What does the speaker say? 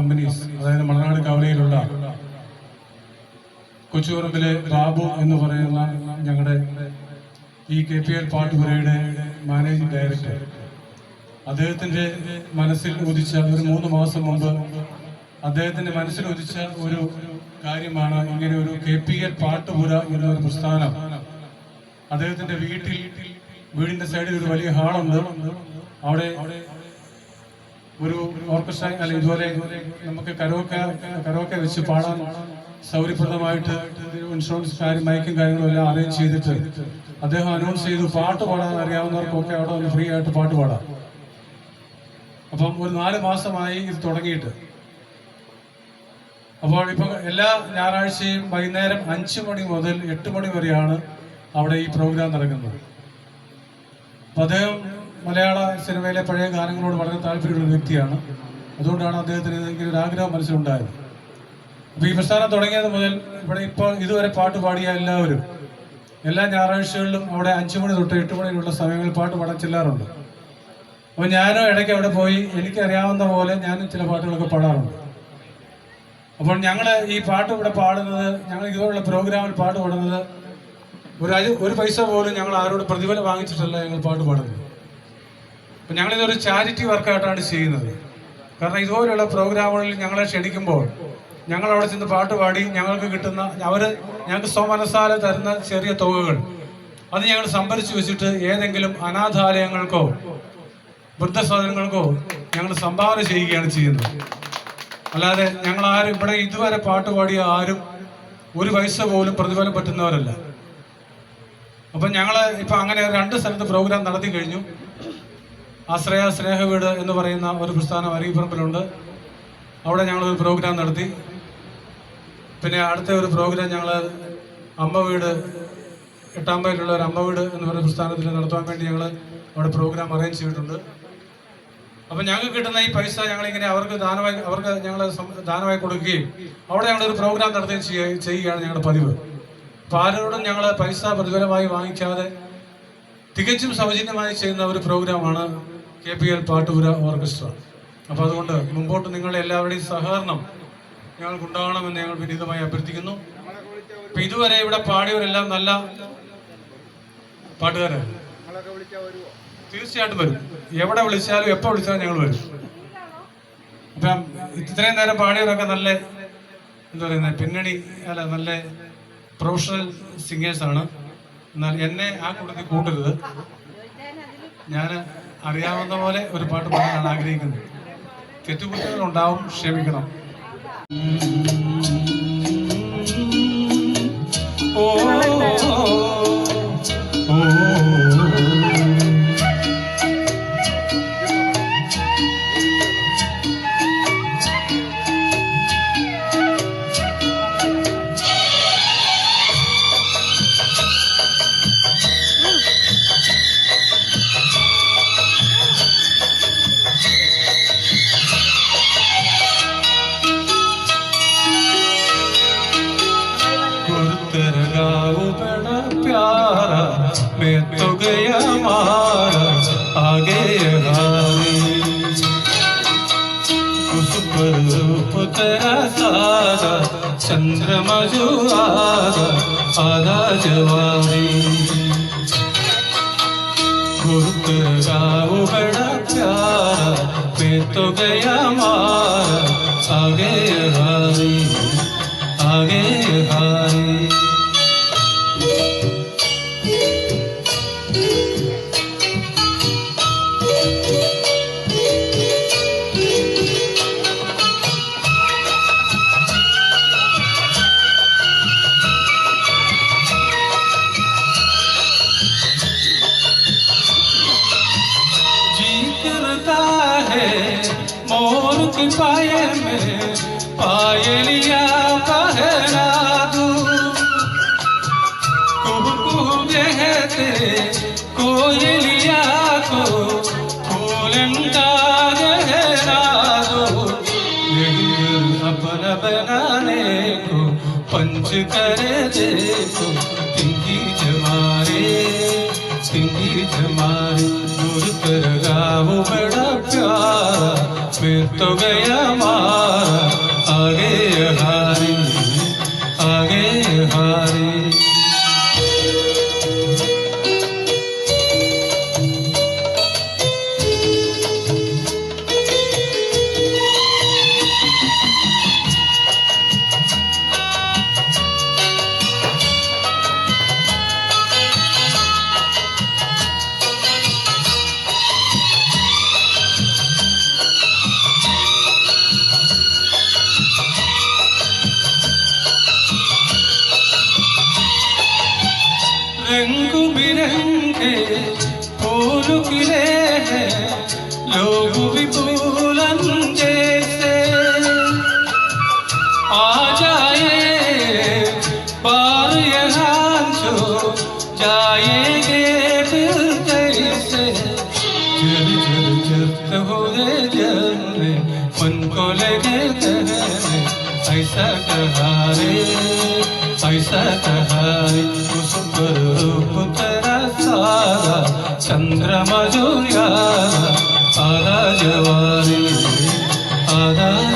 Companies, അതായത് മണനാട് കവലയിലുള്ള കൊച്ചുപറമ്പിലെ ബാബു എന്ന് പറയുന്ന ഞങ്ങളുടെ ഈ KPL പാട്ടുപുരയുടെ മാനേജിംഗ് ഡയറക്ടർ, അദ്ദേഹത്തിൻ്റെ മനസ്സിൽ ഉദിച്ച ഒരു 3 മാസം മുമ്പ് അദ്ദേഹത്തിൻ്റെ മനസ്സിൽ ഉദിച്ച ഒരു കാര്യമാണ് ഇങ്ങനെ ഒരു KPL പാട്ടുപുര എന്നൊരു പ്രസ്ഥാനം. അദ്ദേഹത്തിൻ്റെ വീടിൻ്റെ സൈഡിൽ ഒരു വലിയ ഹാളുണ്ട്. അവിടെ ഒരു ഓർക്കസ്ട്ര അല്ല ഇതുപോലെ നമുക്ക് കരോക്കെ വെച്ച് പാടാൻ സൗകര്യപ്രദമായിട്ട് ഇൻഷുറൻസ് മൈക്കും കാര്യങ്ങളും എല്ലാം അറേഞ്ച് ചെയ്തിട്ട് അദ്ദേഹം അനൗൺസ് ചെയ്തു, പാട്ട് പാടാൻ അറിയാവുന്നവർക്കൊക്കെ അവിടെ ഒന്ന് ഫ്രീ ആയിട്ട് പാട്ട് പാടാം. അപ്പം ഒരു 4 മാസമായി ഇത് തുടങ്ങിയിട്ട്. അപ്പോൾ ഇപ്പം എല്ലാ ഞായറാഴ്ചയും വൈകുന്നേരം 5 മണി മുതൽ 8 മണി വരെയാണ് അവിടെ ഈ പ്രോഗ്രാം നടക്കുന്നത്. അപ്പം അദ്ദേഹം മലയാള സിനിമയിലെ പഴയ ഗാനങ്ങളോട് വളരെ താല്പര്യമുള്ള വ്യക്തിയാണ്. അതുകൊണ്ടാണ് അദ്ദേഹത്തിന് ഇങ്ങനെ ഒരു ആഗ്രഹം മനസ്സിലുണ്ടായത്. അപ്പോൾ ഈ പ്രസ്ഥാനം തുടങ്ങിയത് മുതൽ ഇവിടെ ഇപ്പോൾ ഇതുവരെ പാട്ട് പാടിയ എല്ലാവരും എല്ലാ ഞായറാഴ്ചകളിലും അവിടെ 5 മണി തൊട്ട് 8 മണിയുള്ള സമയങ്ങളിൽ പാട്ട് പാടാൻ ചെല്ലാറുണ്ട്. അപ്പോൾ ഞാനും ഇടയ്ക്ക് അവിടെ പോയി എനിക്കറിയാവുന്ന പോലെ ഞാനും ചില പാട്ടുകളൊക്കെ പാടാറുണ്ട്. അപ്പോൾ ഞങ്ങൾ ഈ പാട്ട് ഇവിടെ പാടുന്നത്, ഞങ്ങൾ ഇതുപോലുള്ള പ്രോഗ്രാമിൽ പാട്ട് പാടുന്നത് ഒരു പൈസ പോലും ഞങ്ങൾ ആരോട് പ്രതിഫലം വാങ്ങിച്ചിട്ടല്ല ഞങ്ങൾ പാട്ട് പാടുന്നത്. അപ്പം ഞങ്ങളിതൊരു ചാരിറ്റി വർക്കായിട്ടാണ് ചെയ്യുന്നത്. കാരണം ഇതുപോലെയുള്ള പ്രോഗ്രാമുകളിൽ ഞങ്ങളെ ക്ഷണിക്കുമ്പോൾ ഞങ്ങൾ അവിടെ ചെന്ന് പാട്ട് പാടി ഞങ്ങൾക്ക് കിട്ടുന്ന ഞങ്ങൾക്ക് സ്വമനസാലെ തരുന്ന ചെറിയ തുകകൾ അത് ഞങ്ങൾ സംഭരിച്ചു വെച്ചിട്ട് ഏതെങ്കിലും അനാഥാലയങ്ങൾക്കോ വൃദ്ധസദനങ്ങൾക്കോ ഞങ്ങൾ സംഭാവന ചെയ്യുകയാണ് ചെയ്യുന്നത്. അല്ലാതെ ഞങ്ങൾ ആരും ഇവിടെ ഇതുവരെ പാട്ട് പാടിയ ആരും ഒരു പൈസ പോലും പ്രതിഫലം പറ്റുന്നവരല്ല. അപ്പം ഞങ്ങൾ ഇപ്പം അങ്ങനെ 2 സ്ഥലത്ത് പ്രോഗ്രാം നടത്തി കഴിഞ്ഞു. ആശ്രയ സ്നേഹവീട് എന്ന് പറയുന്ന ഒരു പ്രസ്ഥാനം അരീപ്പറമ്പിലുണ്ട്. അവിടെ ഞങ്ങളൊരു പ്രോഗ്രാം നടത്തി. പിന്നെ അടുത്ത ഒരു പ്രോഗ്രാം ഞങ്ങൾ അമ്മ വീട്, 8-ാം മൈലിലുള്ള ഒരു അമ്മ വീട് എന്ന് പറയുന്ന പ്രസ്ഥാനത്തിൽ നടത്താൻ വേണ്ടി ഞങ്ങൾ അവിടെ പ്രോഗ്രാം അറേഞ്ച് ചെയ്തിട്ടുണ്ട്. അപ്പം ഞങ്ങൾക്ക് കിട്ടുന്ന ഈ പൈസ ഞങ്ങളിങ്ങനെ അവർക്ക് ഞങ്ങൾ ദാനമായി കൊടുക്കുകയും അവിടെ ഞങ്ങളൊരു പ്രോഗ്രാം നടത്തുകയും ചെയ്യുകയാണ് ഞങ്ങളുടെ പതിവ്. അപ്പോൾ ആരോടും ഞങ്ങൾ പൈസ പ്രതിഫലമായി വാങ്ങിക്കാതെ തികച്ചും സൗജന്യമായി ചെയ്യുന്ന ഒരു പ്രോഗ്രാമാണ് KPL പാട്ടുപുര ഓർക്കസ്ട്ര. അപ്പോൾ അതുകൊണ്ട് മുമ്പോട്ട് നിങ്ങളുടെ എല്ലാവരുടെയും സഹകരണം ഞങ്ങൾക്കുണ്ടാകണമെന്ന് ഞങ്ങൾ വിനീതമായി അഭ്യർത്ഥിക്കുന്നു. അപ്പം ഇതുവരെ ഇവിടെ പാടിയവരെല്ലാം നല്ല പാട്ടുകാരാണ്. തീർച്ചയായിട്ടും വരും. എവിടെ വിളിച്ചാലും എപ്പോൾ വിളിച്ചാലും ഞങ്ങൾ വരും. അപ്പം ഇത്രയും നേരം പാടിയവരൊക്കെ നല്ല എന്താ പറയുന്നത് നല്ല പ്രൊഫഷണൽ സിംഗേഴ്സാണ്. എന്നാൽ എന്നെ ആ കൂട്ടത്തിൽ കൂട്ടരുത്. ഞാൻ അറിയാവുന്ന പോലെ ഒരു പാട്ട് പാടാനാണ് ആഗ്രഹിക്കുന്നത്. തെറ്റുകുറ്റങ്ങളുണ്ടാവും, ക്ഷമിക്കണം. ഓ बड़ा प्यारा मैं तो गया मारा आगे उस पर पुतरा सारा चंद्रमा जो आधा जवानी गुरु बड़ा प्यारा मैं तो गया मारा आगे आगे मोर की पायल में पायलिया पहना दूं कुहू कहते कोयलिया को फूलंदा गहरा दो अपना बनाने को पंच कर देखो तिंगी जमारे गुरु कर गाओ बड़ा प्यारा मैं तो गया मारा कहने ऐसा कहा रे, ऐसा कहा रे, उस पर रूप तेरा सारा चंद्रमा जो यारा, आधा जवानी आधा